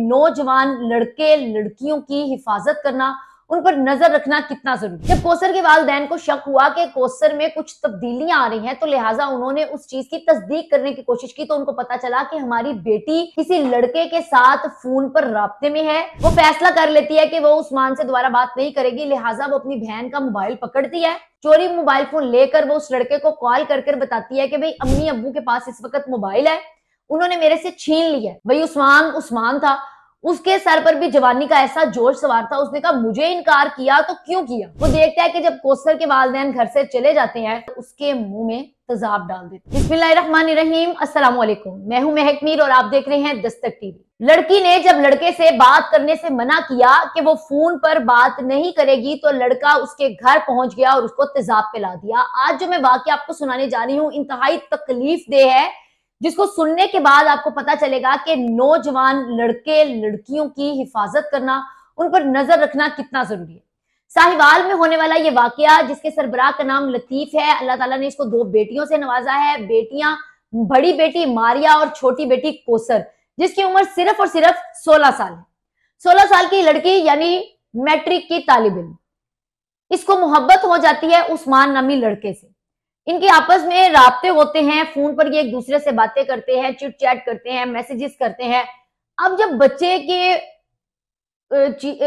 नौजवान लड़के लड़कियों की हिफाजत करना, उन पर नजर रखना कितना जरूरी है। जब कौसर के वालिदैन को शक हुआ कि कौसर में कुछ तब्दीलियां आ रही हैं, तो लिहाजा उन्होंने उस चीज की तस्दीक करने की कोशिश की। तो उनको पता चला कि हमारी बेटी किसी लड़के के साथ फोन पर राब्ते में है। वो फैसला कर लेती है कि वो उस्मान से दोबारा बात नहीं करेगी, लिहाजा वो अपनी बहन का मोबाइल पकड़ती है। चोरी मोबाइल फोन लेकर वो उस लड़के को कॉल कर बताती है कि भाई अम्मी अब्बू के पास इस वक्त मोबाइल है, उन्होंने मेरे से छीन लिया। भाई उस्मान उस्मान था, उसके सर पर भी जवानी का ऐसा जोश सवार था। उसने कहा मुझे इनकार किया तो क्यों किया। वो देखता है कि जब कौसर के वालिदैन घर से चले जाते हैं तो उसके मुंह में तेजाब डाल देते। बिस्मिल्लाहिर्रहमानिर्रहीम, अस्सलाम वालेकुम। मैं हूं महक मीर और आप देख रहे हैं दस्तक टीवी। लड़की ने जब लड़के से बात करने से मना किया कि वो फोन पर बात नहीं करेगी, तो लड़का उसके घर पहुंच गया और उसको तेजाब पिला दिया। आज जो मैं वाकया आपको सुनाने जा रही हूँ इंतहाई तकलीफ दे है, जिसको सुनने के बाद आपको पता चलेगा कि नौजवान लड़के लड़कियों की हिफाजत करना, उन पर नजर रखना कितना जरूरी है। साहिवाल में होने वाला ये वाकया, जिसके सरबराह का नाम लतीफ है, अल्लाह ताला ने इसको 2 बेटियों से नवाजा है। बेटियां, बड़ी बेटी मारिया और छोटी बेटी कौसर, जिसकी उम्र सिर्फ और सिर्फ 16 साल है। 16 साल की लड़की यानी मैट्रिक की तालिब इल्म, इसको मोहब्बत हो जाती है उस्मान नामी लड़के से। इनके आपस में राब्ते होते हैं, फोन पर ये एक दूसरे से बातें करते हैं, चिट चैट करते हैं, मैसेजेस करते हैं। अब जब बच्चे के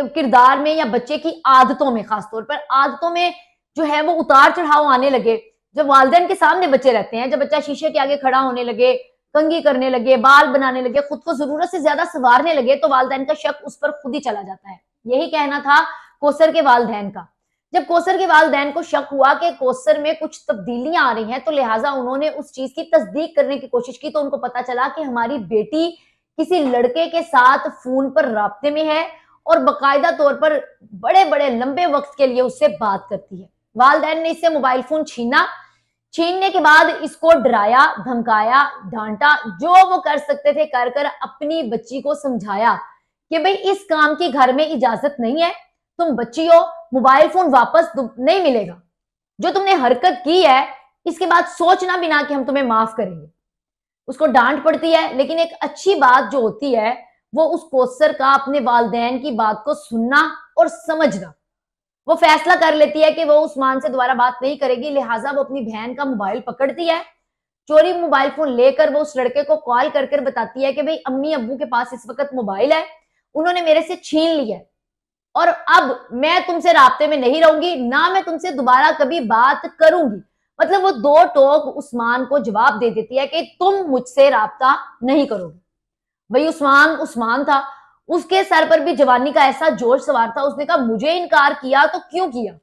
किरदार में या बच्चे की आदतों में, खासतौर पर आदतों में जो है वो उतार चढ़ाव आने लगे, जब वालिदैन के सामने बच्चे रहते हैं, जब बच्चा शीशे के आगे खड़ा होने लगे, कंघी करने लगे, बाल बनाने लगे, खुद को जरूरत से ज्यादा संवारने लगे, तो वालिदैन का शक उस पर खुद ही चला जाता है। यही कहना था कौसर के वालिदैन का। जब कौसर के वालिदैन को शक हुआ कि कौसर में कुछ तब्दीलियां आ रही हैं, तो लिहाजा उन्होंने उस चीज की तस्दीक करने की कोशिश की। तो उनको पता चला कि हमारी बेटी किसी लड़के के साथ फोन पर राब्ते में है और बाकायदा तौर पर बड़े बड़े लंबे वक्त के लिए उससे बात करती है। वालिदैन ने इससे मोबाइल फोन छीना। छीनने के बाद इसको डराया, धमकाया, डांटा, जो वो कर सकते थे कर कर अपनी बच्ची को समझाया कि भाई इस काम की घर में इजाजत नहीं है, तुम बच्ची हो, मोबाइल फोन वापस नहीं मिलेगा। जो तुमने हरकत की है इसके बाद सोचना भी ना कि हम तुम्हें माफ करेंगे। उसको डांट पड़ती है, लेकिन एक अच्छी बात जो होती है वो उस कौसर का अपने वालिदैन की बात को सुनना और समझना। वो फैसला कर लेती है कि वो उस्मान से दोबारा बात नहीं करेगी, लिहाजा वो अपनी बहन का मोबाइल पकड़ती है। चोरी मोबाइल फोन लेकर वो उस लड़के को कॉल कर बताती है कि भाई अम्मी अब्बू के पास इस वक्त मोबाइल है, उन्होंने मेरे से छीन लिया है और अब मैं तुमसे राब्ते में नहीं रहूंगी, ना मैं तुमसे दोबारा कभी बात करूंगी। मतलब वो 2 टोक उस्मान को जवाब दे देती है कि तुम मुझसे राब्ता नहीं करोगे। भाई उस्मान उस्मान था, उसके सर पर भी जवानी का ऐसा जोश सवार था। उसने कहा मुझे इनकार किया तो क्यों किया।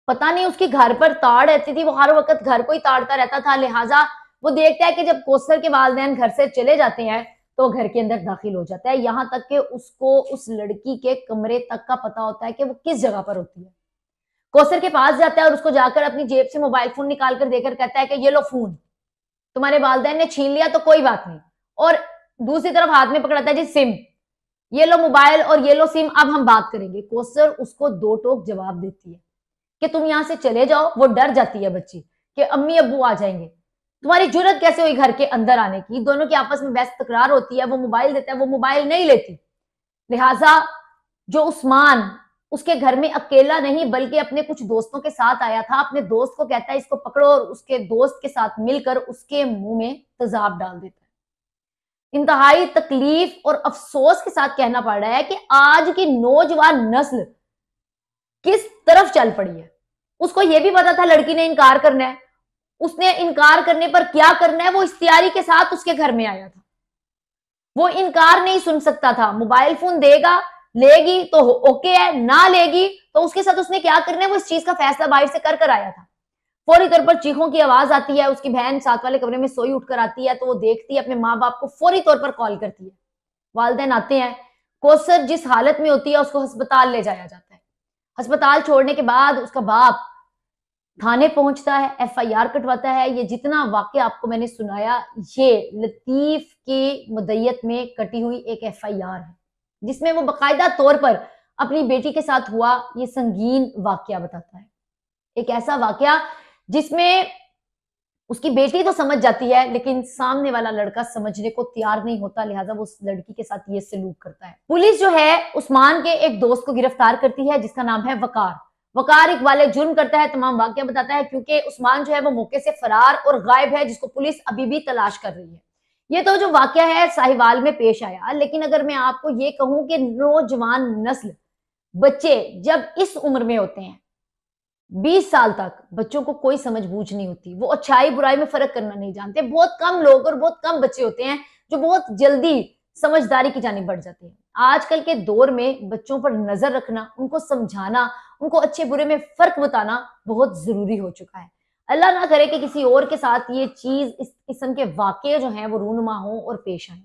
पता नहीं उसकी घर पर ताड़ रहती थी, वो हर वक्त घर को ही ताड़ता रहता था। लिहाजा वो देखता है कि जब कौसर के वालिदैन घर से चले जाते हैं तो घर के अंदर दाखिल हो जाता है। यहां तक कि उसको उस लड़की के कमरे तक का पता होता है कि वो किस जगह पर होती है। कौसर के पास जाता है और उसको जाकर अपनी जेब से मोबाइल फोन निकाल कर देकर कहता है कि ये लो फोन, तुम्हारे वालिदैन ने छीन लिया तो कोई बात नहीं। और दूसरी तरफ हाथ में पकड़ाता है जी सिम, ये लो मोबाइल और ये लो सिम, अब हम बात करेंगे। कौसर उसको 2 टोक जवाब देती है कि तुम यहां से चले जाओ। वो डर जाती है बच्ची कि अम्मी अब्बू आ जाएंगे, तुम्हारी जुर्रत कैसे हुई घर के अंदर आने की। दोनों की आपस में बहस तकरार होती है। वो मोबाइल देता है, वो मोबाइल नहीं लेती। लिहाजा जो उस्मान उसके घर में अकेला नहीं बल्कि अपने कुछ दोस्तों के साथ आया था, अपने दोस्त को कहता है इसको पकड़ो और उसके दोस्त के साथ मिलकर उसके मुंह में तेजाब डाल देता है। इंतहाई तकलीफ और अफसोस के साथ कहना पड़ रहा है कि आज की नौजवान नस्ल किस तरफ चल पड़ी है। उसको यह भी पता था लड़की ने इनकार करना है, उसने इनकार करने पर क्या करना है वो इख्तियारी के साथ उसके घर में आया था। वो इनकार नहीं सुन सकता था। मोबाइल फोन देगा, लेगी तो ओके है, ना लेगी तो उसके साथ उसने क्या करना है वो इस चीज का फैसला बाहर से कर आया था। फौरी तौर पर चीखों की आवाज आती है, उसकी बहन साथ वाले कमरे में सोई उठकर आती है, तो वो देखती है अपने माँ बाप को, फौरी तौर पर कॉल करती है। वालिदैन आते हैं। कौसर जिस हालत में होती है उसको अस्पताल ले जाया जाता है। अस्पताल छोड़ने के बाद उसका बाप थाने पहुंचता है, FIR कटवाता है। ये जितना वाकया आपको मैंने सुनाया ये लतीफ की मुद्दत में कटी हुई एक FIR है, जिसमें वो बाकायदा तौर पर अपनी बेटी के साथ हुआ ये संगीन वाकया बताता है। एक ऐसा वाकया जिसमें उसकी बेटी तो समझ जाती है, लेकिन सामने वाला लड़का समझने को तैयार नहीं होता, लिहाजा वो उस लड़की के साथ ये सलूक करता है। पुलिस जो है उस्मान के एक दोस्त को गिरफ्तार करती है जिसका नाम है वकार। वकार एक वाले जुर्म करता है, तमाम वाकया बताता है, क्योंकि उस्मान जो है वो मौके से फरार और गायब है, जिसको पुलिस अभी भी तलाश कर रही है। ये तो जो वाकया है साहिवाल में पेश आया, लेकिन अगर मैं आपको ये कहूं कि नौजवान नस्ल, बच्चे जब इस उम्र में होते हैं 20 साल तक, बच्चों को कोई समझ बूझ नहीं होती, वो अच्छाई बुराई में फर्क करना नहीं जानते। बहुत कम लोग और बहुत कम बच्चे होते हैं जो बहुत जल्दी समझदारी की जानिब बढ़ जाते हैं। आजकल के दौर में बच्चों पर नजर रखना, उनको समझाना, उनको अच्छे बुरे में फर्क बताना बहुत जरूरी हो चुका है। अल्लाह ना करे कि किसी और के साथ ये चीज, इस किस्म के वाकये जो हैं वो रूनुमा हो और पेश आए।